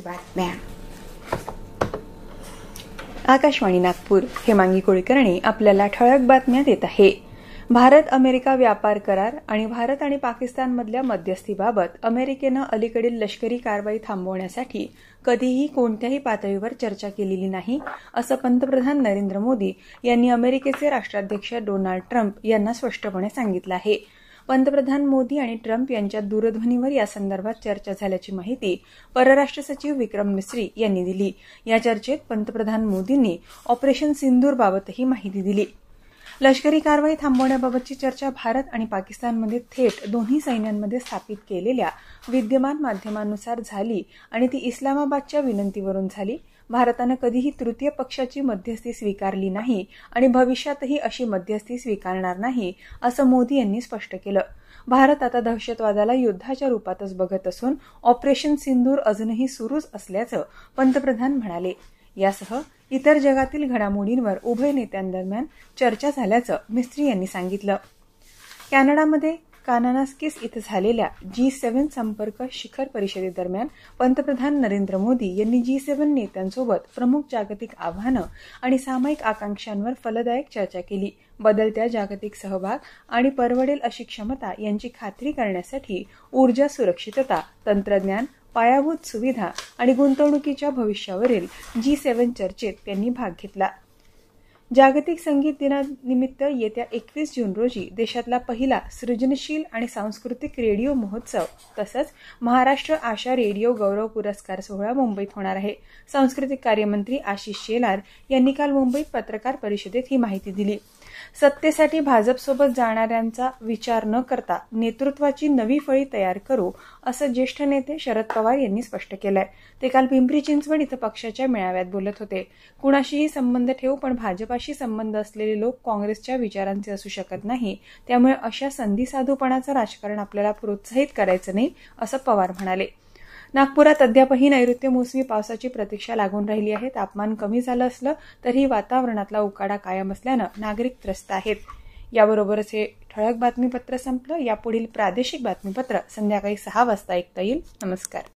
बातम्या आकाशवाणी नागपूर. हेमांगी कुलकर्णी आपल्याला ठळक बातम्या देत आहे. भारत अमेरिका व्यापार करार आणि भारत आणि पाकिस्तानमधल्या मध्यस्थीबाबत अमेरिकेनं अलीकडील लष्करी कारवाई थांबवण्यासाठी कधीही कोणत्याही पातळीवर चर्चा केलेली नाही, असं पंतप्रधान नरेंद्र मोदी यांनी अमेरिकेचे राष्ट्राध्यक्ष डोनाल्ड ट्रम्प यांना स्पष्टपणे सांगितलं आहे. पंतप्रधान मोदी आणि ट्रम्प यांच्यात दूरध्वनीवर या संदर्भात चर्चा झाल्याची माहिती परराष्ट्र सचिव विक्रम मिस्री यांनी दिली. या चर्चेत पंतप्रधान मोदींनी ऑपरेशन सिंदूरबाबतही माहिती दिली. लष्करी कारवाई थांबवण्याबाबतची चर्चा भारत आणि पाकिस्तानमध्ये थेट दोन्ही सैन्यांमध्ये स्थापित केलेल्या विद्यमान माध्यमांनुसार झाली आणि ती इस्लामाबादच्या विनंतीवरून झाली. भारतानं कधीही तृतीय पक्षाची मध्यस्थी स्वीकारली नाही आणि भविष्यातही अशी मध्यस्थी स्वीकारणार नाही, असं मोदी यांनी स्पष्ट केलं. भारत आता दहशतवादाला युद्धाच्या रूपातच बघत असून ऑपरेशन सिंदूर अजूनही सुरूच असल्याचं पंतप्रधान म्हणाले. यासह इतर जगातील घडामोडींवर उभय नेत्यांदरम्यान चर्चा झाल्याचं मिस्त्री यांनी सांगितलं. कॅनडामध्ये कानानास्किस इथं झालेल्या G7 संपर्क शिखर परिषदेदरम्यान पंतप्रधान नरेंद्र मोदी यांनी G7 नेत्यांसोबत प्रमुख जागतिक आव्हानं आणि सामायिक आकांक्षांवर फलदायक चर्चा केली. बदलत्या जागतिक सहभाग आणि परवडेल अशी क्षमता यांची खात्री करण्यासाठी ऊर्जा सुरक्षितता, तंत्रज्ञान, पायाभूत सुविधा आणि गुंतवणुकीच्या भविष्यावरील G7 चर्चेत त्यांनी भाग घेतला. जागतिक संगीत दिनानिमित्त येत्या 21 जून रोजी देशातला पहिला सृजनशील आणि सांस्कृतिक रेडिओ महोत्सव तसंच महाराष्ट्र आशा रेडिओ गौरव पुरस्कार सोहळा मुंबईत होणार आहे. सांस्कृतिक कार्यमंत्री आशिष शेलार यांनी काल मुंबईत पत्रकार परिषदेत ही माहिती दिली. सत्तेसाठी भाजपसोबत जाणाऱ्यांचा विचार न करता नेतृत्वाची नवी फळी तयार करू, असं ज्येष्ठ नेते शरद पवार यांनी स्पष्ट केलंय. ते काल पिंपरी चिंचवड इथं पक्षाच्या मेळाव्यात बोलत होते. कुणाशीही संबंध ठेवू, पण भाजपाशी संबंध असलेले लोक काँग्रेसच्या विचारांचे असू शकत नाही. त्यामुळे अशा संधीसाधूपणाचं राजकारण आपल्याला प्रोत्साहित करायचं नाही, असं पवार म्हणाले. नागपुरात अद्यापही नैऋत्य मोसमी पावसाची प्रतीक्षा लागून राहिली आहे. तापमान कमी झालं असलं तरीही वातावरणातला उकाडा कायम असल्यानं नागरिक त्रस्त आहेत. याबरोबरच हे ठळक बातमीपत्र संपलं. यापुढील प्रादेशिक बातमीपत्र संध्याकाळी 6 वाजता ऐकता येईल. नमस्कार.